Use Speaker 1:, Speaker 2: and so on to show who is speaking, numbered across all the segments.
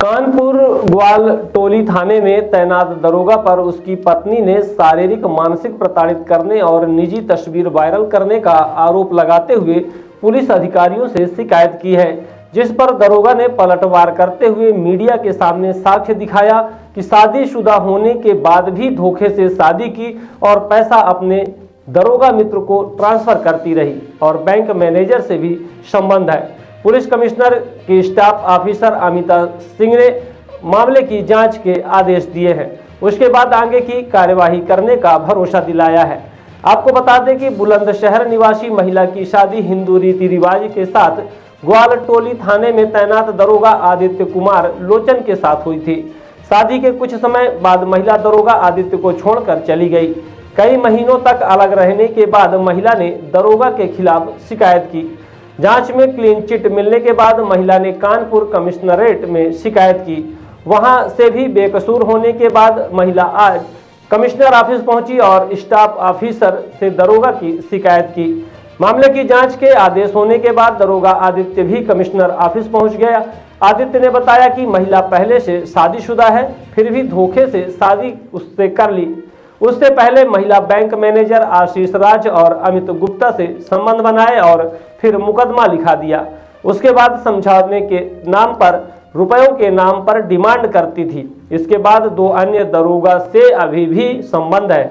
Speaker 1: कानपुर ग्वालटोली थाने में तैनात दरोगा पर उसकी पत्नी ने शारीरिक मानसिक प्रताड़ित करने और निजी तस्वीर वायरल करने का आरोप लगाते हुए पुलिस अधिकारियों से शिकायत की है, जिस पर दरोगा ने पलटवार करते हुए मीडिया के सामने साक्ष्य दिखाया कि शादीशुदा होने के बाद भी धोखे से शादी की और पैसा अपने दरोगा मित्र को ट्रांसफर करती रही और बैंक मैनेजर से भी संबंध है। पुलिस कमिश्नर की स्टाफ ऑफिसर अमिता सिंह ने मामले की जांच के आदेश दिए हैं। उसके बाद आगे की कार्यवाही करने का भरोसा दिलाया है। आपको बता दें कि बुलंदशहर निवासी महिला की शादी हिंदू रीति रिवाज के साथ ग्वालटोली थाने में तैनात दरोगा आदित्य कुमार लोचन के साथ हुई थी। शादी के कुछ समय बाद महिला दरोगा आदित्य को छोड़कर चली गई। कई महीनों तक अलग रहने के बाद महिला ने दरोगा के खिलाफ शिकायत की। जांच में क्लीन चिट मिलने के बाद महिला ने कानपुर कमिश्नरेट में शिकायत की। वहां से भी बेकसूर होने के बाद महिला आज कमिश्नर ऑफिस पहुंची और स्टाफ ऑफिसर से दरोगा की शिकायत की। मामले की जांच के आदेश होने के बाद दरोगा आदित्य भी कमिश्नर ऑफिस पहुंच गया। आदित्य ने बताया कि महिला पहले से शादीशुदा है, फिर भी धोखे से शादी उससे कर ली। उससे पहले महिला बैंक मैनेजर आशीष राज और अमित गुप्ता से संबंध बनाए और फिर मुकदमा लिखा दिया। उसके बाद समझौते के नाम पर रुपयों के नाम पर डिमांड करती थी। इसके बाद दो अन्य दरोगा से अभी भी संबंध है।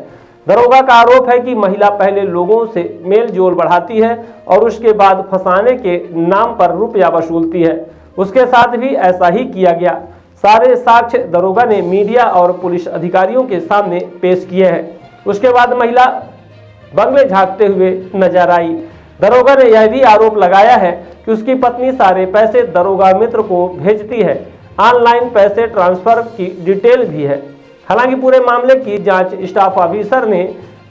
Speaker 1: दरोगा का आरोप है कि महिला पहले लोगों से मेल जोल बढ़ाती है और उसके बाद फंसाने के नाम पर रुपया वसूलती है। उसके साथ भी ऐसा ही किया गया। सारे साक्ष्य दरोगा ने मीडिया और पुलिस अधिकारियों के सामने पेश किए हैं। उसके बाद महिला बंगले झांकते हुए नजर आई। दरोगा ने यह भी आरोप लगाया है कि उसकी पत्नी सारे पैसे दरोगा मित्र को भेजती है। ऑनलाइन पैसे ट्रांसफर की डिटेल भी है। हालांकि पूरे मामले की जांच स्टाफ ऑफिसर ने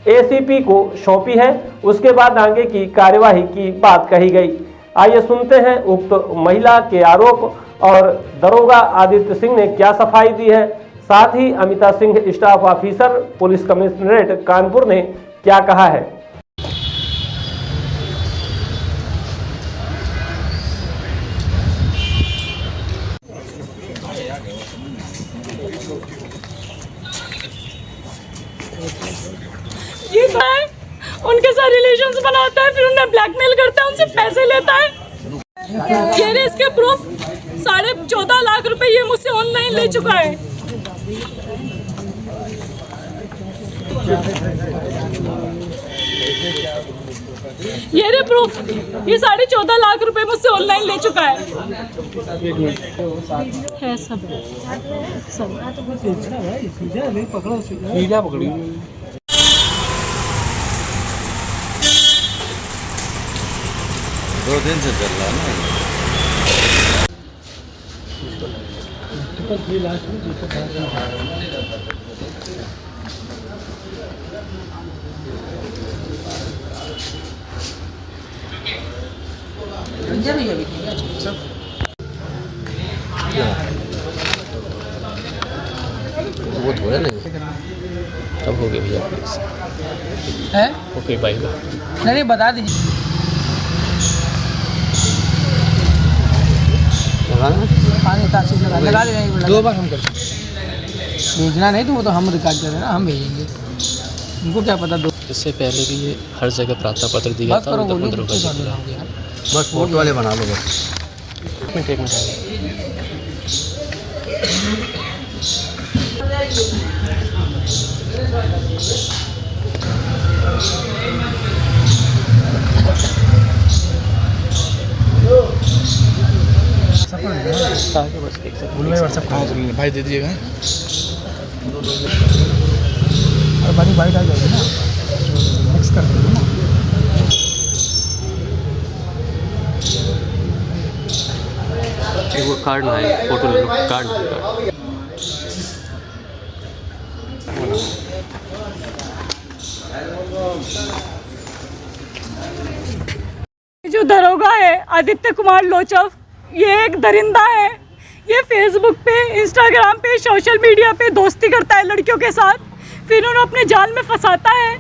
Speaker 1: एसीपी को सौंपी है। उसके बाद आगे की कार्यवाही की बात कही गई। आइए सुनते हैं उक्त महिला के आरोप और दरोगा आदित्य सिंह ने क्या सफाई दी है। साथ ही Amita Singh staff officer police commissionerate Kanpur ने क्या कहा है।
Speaker 2: ये है उनके साथ रिलेशंस बनाता है, फिर उन्हें ब्लैकमेल करता है, उनसे पैसे लेता है। ये रे इसके प्रूफ 14.5 लाख रुपए ये मुझसे ऑनलाइन ले चुका है। ये रे प्रूफ, ये 14.5 लाख रुपए मुझसे ऑनलाइन ले चुका है सब पकड़ी
Speaker 3: 2 दिन से चल रहा है ना। वो थोड़ा नहीं कब हो गया भैया प्लीज
Speaker 4: है
Speaker 3: ओके बाय
Speaker 4: नहीं बता दीजिए। पानी तासीर लगा ले 2 बार हम कर भेजना नहीं तो वो तो हम रिकॉर्ड कर रहे हैं ना, हम भेजेंगे। उनको क्या पता दो।
Speaker 3: इससे पहले भी ये हर जगह प्रार्थना पत्र दिया था।
Speaker 4: बस
Speaker 3: फोटो वाले बना लो बस। एक मिनट
Speaker 4: भाई दे दीजिएगा और बड़ी वाइट आ जाएगी ना, मिक्स कर देंगे ना।
Speaker 3: वो कार्ड ना है, फोटो ले लो कार्ड।
Speaker 2: जो दरोगा है आदित्य कुमार लोचन, ये एक दरिंदा है। ये फेसबुक पे, इंस्टाग्राम पे, सोशल मीडिया पे दोस्ती करता है लड़कियों के साथ, फिर उन्हें अपने जाल में फंसाता है,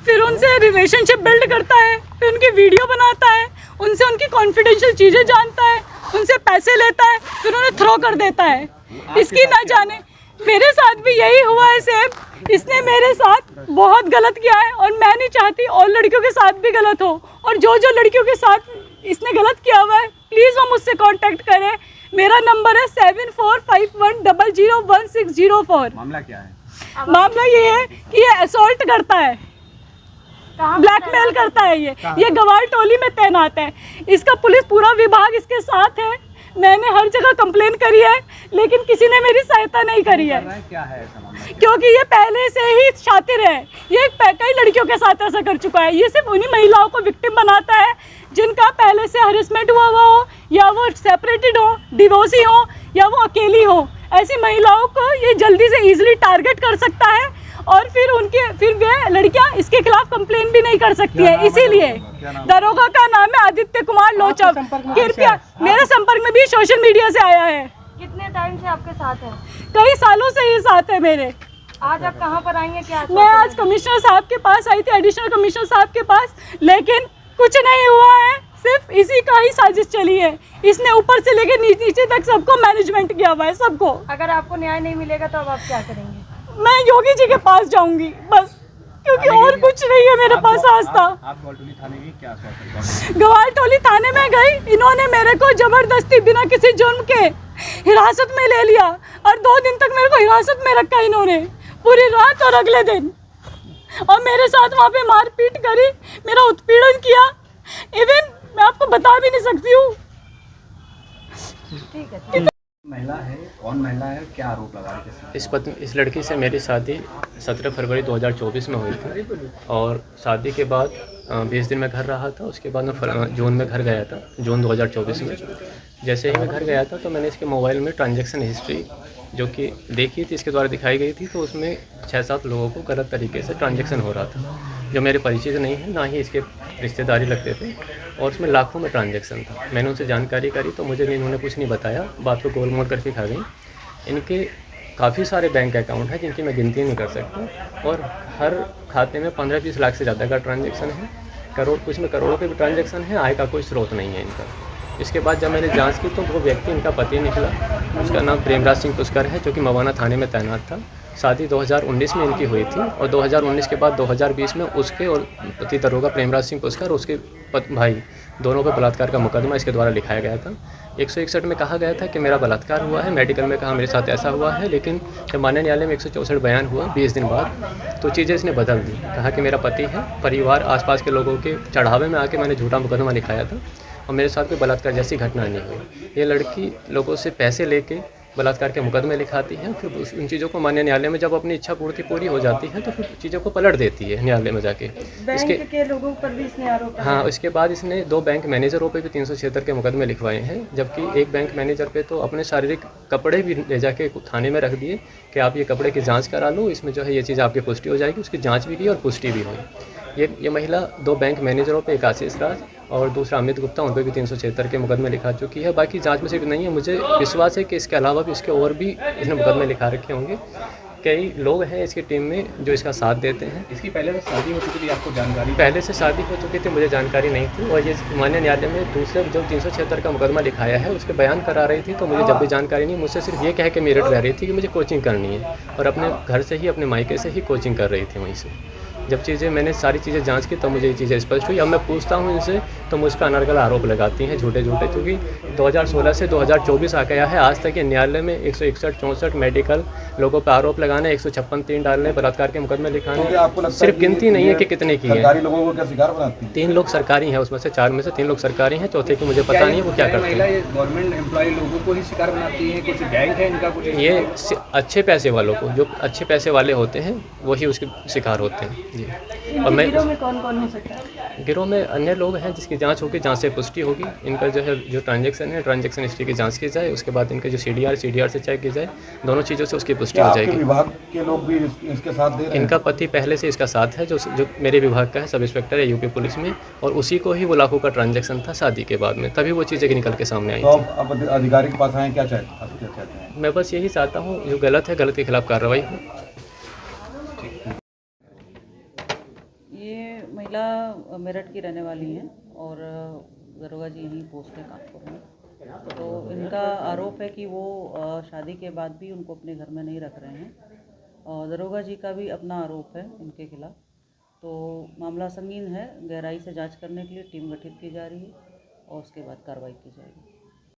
Speaker 2: फिर उनसे रिलेशनशिप बिल्ड करता है, फिर उनकी वीडियो बनाता है, उनसे उनकी कॉन्फिडेंशियल चीज़ें जानता है उनसे पैसे लेता है, फिर उन्हें थ्रो कर देता है। इसकी ना जाने मेरे साथ भी यही हुआ है सेम। इसने मेरे साथ बहुत गलत किया है और मैं नहीं चाहती और लड़कियों के साथ भी गलत हो। और जो जो लड़कियों के साथ इसने गलत किया हुआ है, प्लीज़ वो मुझसे कांटेक्ट करें। मेरा नंबर है 7451001604।
Speaker 5: मामला क्या है?
Speaker 2: मामला ये है कि ये असॉल्ट करता है, ब्लैकमेल करता है। ये गवाल टोली में तैनात है। इसका पुलिस पूरा विभाग इसके साथ है। मैंने हर जगह कंप्लेन करी है, लेकिन किसी ने मेरी सहायता नहीं करी है।
Speaker 5: क्या है ऐसा मामला?
Speaker 2: क्योंकि ये पहले से ही शातिर है। ये कई लड़कियों के साथ ऐसा कर चुका है। ये सिर्फ उन्हीं महिलाओं को विक्टिम बनाता है जिनका पहले से हरेसमेंट हुआ हो, या वो सेपरेटेड हो, डिवोर्सी हो, या वो अकेली हो। ऐसी महिलाओं को ये जल्दी से इजीली टारगेट कर सकता है और फिर वे लड़कियां इसके खिलाफ कंप्लेन भी नहीं कर सकती है। इसीलिए दरोगा का नाम है आदित्य कुमार लोचव। कृपया मेरे संपर्क में भी सोशल मीडिया से आया है।
Speaker 6: कितने टाइम से आपके साथ है?
Speaker 2: कई सालों से ये साथ है मेरे।
Speaker 6: आज आप कहाँ पर आएंगे? क्या
Speaker 2: मैं आज कमिश्नर साहब के पास आई थी, एडिशनल कमिश्नर साहब के पास, लेकिन कुछ नहीं हुआ है। सिर्फ इसी का ही साजिश चली है। इसने ऊपर से लेकर नीचे तक सबको मैनेजमेंट किया हुआ है, सबको।
Speaker 6: अगर आपको न्याय नहीं मिलेगा तो अब आप क्या करेंगे?
Speaker 2: मैं योगी जी के पास जाऊंगी बस, क्योंकि और कुछ नहीं है मेरे पास रास्ता।
Speaker 5: आप गवालटोली थाने की क्या
Speaker 2: गवालटोली थाने में गई, इन्होंने मेरे को जबरदस्ती बिना किसी जुर्म के हिरासत में ले लिया और 2 दिन तक मेरे को हिरासत में रखा इन्होंने, पूरी रात और अगले दिन। और मेरे साथ वहाँ पे मारपीट करी, मेरा उत्पीड़न किया। इवन मैं आपको बता भी नहीं सकती हूँ।
Speaker 6: ठीक है।
Speaker 5: महिला है, कौन महिला है, क्या आरोप लगा रही है?
Speaker 3: इस लड़की से मेरी शादी 17 फरवरी 2024 में हुई थी और शादी के बाद 20 दिन में घर रहा था। उसके बाद मैं जून में घर गया था, जून 2024 में। जैसे ही मैं घर गया था तो मैंने इसके मोबाइल में ट्रांजैक्शन हिस्ट्री जो कि देखी थी, इसके द्वारा दिखाई गई थी, तो उसमें 6-7 लोगों को गलत तरीके से ट्रांजैक्शन हो रहा था, जो मेरे परिचित नहीं है, ना ही इसके रिश्तेदारी लगते थे, और उसमें लाखों में ट्रांजैक्शन था। मैंने उनसे जानकारी करी तो मुझे इन्होंने कुछ नहीं बताया, बात को गोल मोल करके खा गई। इनके काफ़ी सारे बैंक अकाउंट हैं जिनकी मैं गिनती नहीं कर सकता, और हर खाते में 15-20 लाख से ज़्यादा का ट्रांजैक्शन है। कुछ में करोड़ों के भी ट्रांजैक्शन है। आय का कोई स्रोत नहीं है इनका। इसके बाद जब मैंने जांच की तो वो व्यक्ति इनका पति निकला। उसका नाम प्रेमराज सिंह पुष्कर है, जो कि मवाना थाने में तैनात था। शादी 2019 में इनकी हुई थी और 2019 के बाद 2020 में उसके और पति दरोगा प्रेमराज सिंह पुष्कर और उसके भाई दोनों पर बलात्कार का मुकदमा इसके द्वारा लिखाया गया था। 161 में कहा गया था कि मेरा बलात्कार हुआ है, मेडिकल में कहा मेरे साथ ऐसा हुआ है, लेकिन जब माननीय न्यायालय में 164 बयान हुआ 20 दिन बाद, तो चीज़ें इसने बदल दी। कहा कि मेरा पति है, परिवार आसपास के लोगों के चढ़ावे में आके मैंने झूठा मुकदमा लिखाया था और मेरे साथ कोई बलात्कार जैसी घटना नहीं हुई। ये लड़की लोगों से पैसे लेके बलात्कार के मुकदमे लिखाती है, फिर उन चीज़ों को मान्य न्यायालय में जब अपनी इच्छा पूर्ति पूरी हो जाती है तो फिर चीज़ों को पलट देती है न्यायालय में जाके।
Speaker 6: बैंक के लोगों पर भी इसने आरोप लगाया।
Speaker 3: हाँ, इसके बाद इसने 2 बैंक मैनेजरों पे भी 376 के मुकदमे लिखवाए हैं, जबकि एक बैंक मैनेजर पे तो अपने शारीरिक कपड़े भी ले जाके थाने में रख दिए कि आप ये कपड़े की जाँच करा लो, इसमें जो है ये चीज़ आपकी पुष्टि हो जाएगी। उसकी जाँच भी की और पुष्टि भी हुई। ये महिला 2 बैंक मैनेजरों पे, एक आशीष राज और दूसरा अमित गुप्ता, उन पर भी 376 के मुकदमे लिखा चुकी है। बाकी जांच में सिर्फ नहीं है, मुझे विश्वास है कि इसके अलावा भी इसके और भी इसने मुकदमे लिखा रखे होंगे। कई लोग हैं इसकी टीम में जो इसका साथ देते हैं।
Speaker 5: इसकी पहले से शादी हो चुकी थी, आपको जानकारी?
Speaker 3: पहले से शादी हो चुकी थी, मुझे जानकारी नहीं थी। और ये माननीय न्यायालय में दूसरे जो 376 का मुकदमा लिखाया है उसके बयान करा रही थी, तो मुझे जब भी जानकारी नहीं, मुझसे सिर्फ ये कह के मेरिट रह रही थी कि मुझे कोचिंग करनी है, और अपने घर से ही, अपने मायके से ही कोचिंग कर रही थी वहीं से। जब मैंने सारी चीज़ें जांच की तो मुझे ये चीज़ें स्पष्ट हुई। अब मैं पूछता हूँ इनसे तो मुझ पर अनर्गल आरोप लगाती हैं, झूठे क्योंकि 2016 से 2024 आ गया है, आज तक ये न्यायालय में 161-64 मेडिकल लोगों पर आरोप लगाने, 156-3 डालने, बलात्कार के मुकदमे लिखाने, सिर्फ गिनती नहीं है कि कितने की है।
Speaker 5: लोगों को क्या शिकार बनाती है?
Speaker 3: 3 लोग सरकारी हैं, उसमें से 4 में से 3 लोग सरकारी हैं, चौथे की मुझे पता नहीं है वो क्या करते हैं।
Speaker 5: गवर्नमेंट एम्प्लॉय लोगों को ही शिकार बनाती है, कुछ बैंक है इनका कुछ?
Speaker 3: ये अच्छे पैसे वालों को, जो अच्छे पैसे वाले होते हैं वही उसके शिकार होते हैं जी। और मैं
Speaker 6: गिरोह में कौन हो सकता है?
Speaker 3: गिरोह में अन्य लोग हैं जिसकी जांच होगी, जांच से पुष्टि होगी। इनका जो है जो ट्रांजैक्शन है, ट्रांजैक्शन हिस्ट्री की जांच की जाए, उसके बाद इनके जो CDR से चेक की जाए, दोनों चीज़ों से उसकी पुष्टि हो जाएगी।
Speaker 5: विभाग के लोग भी इसके साथ दे रहे हैं?
Speaker 3: इनका पति पहले से इसका साथ है, जो मेरे विभाग का है, सब इंस्पेक्टर है यूपी पुलिस में, और उसी को ही वो लाखों का ट्रांजैक्शन था शादी के बाद में, तभी वो चीज़ें निकल के सामने आई
Speaker 5: तो
Speaker 3: थी।
Speaker 5: अब अधिकारी के पास आए, क्या चाहते हैं?
Speaker 3: मैं बस यही चाहता हूँ जो गलत है, गलत के खिलाफ कार्रवाई हो।
Speaker 7: ये महिला मेरठ की रहने वाली हैं और दरोगा जी यहीं पोस्ट है कानपुर में। तो इनका आरोप है कि वो शादी के बाद भी उनको अपने घर में नहीं रख रहे हैं और दरोगा जी का भी अपना आरोप है इनके खिलाफ। तो मामला संगीन है, गहराई से जांच करने के लिए टीम गठित की जा रही है और उसके बाद कार्रवाई की जाएगी।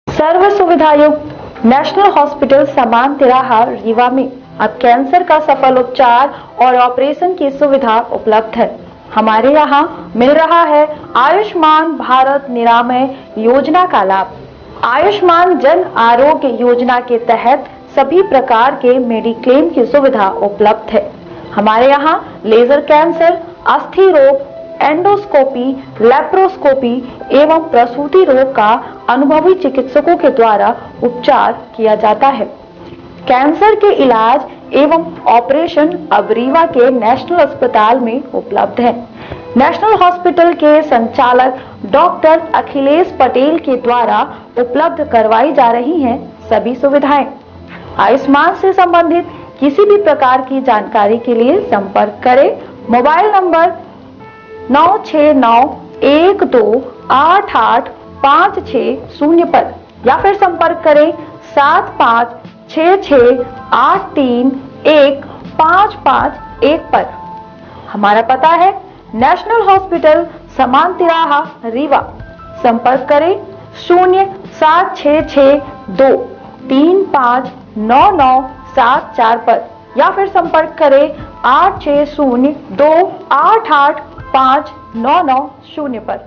Speaker 8: सर्व सुविधायुक्त नेशनल हॉस्पिटल समान तिराहा रीवा में अब कैंसर का सफल उपचार और ऑपरेशन की सुविधा उपलब्ध है। हमारे यहाँ मिल रहा है आयुष्मान भारत निरामय योजना का लाभ। आयुष्मान जन आरोग्य योजना के तहत सभी प्रकार के मेडिक्लेम की सुविधा उपलब्ध है। हमारे यहाँ लेजर कैंसर, अस्थि रोग, एंडोस्कोपी, लेप्रोस्कोपी एवं प्रसूति रोग का अनुभवी चिकित्सकों के द्वारा उपचार किया जाता है। कैंसर के इलाज एवं ऑपरेशन अब रीवा के नेशनल अस्पताल में उपलब्ध है। नेशनल हॉस्पिटल के संचालक डॉक्टर अखिलेश पटेल के द्वारा उपलब्ध करवाई जा रही हैं सभी सुविधाएं। आयुष्मान से संबंधित किसी भी प्रकार की जानकारी के लिए संपर्क करें मोबाइल नंबर 9691288560 पर या फिर संपर्क करें 7566831551 पर। हमारा पता है नेशनल हॉस्पिटल समान तिराहा रीवा। संपर्क करें 07662359974 पर या फिर संपर्क करें 8602885990 पर।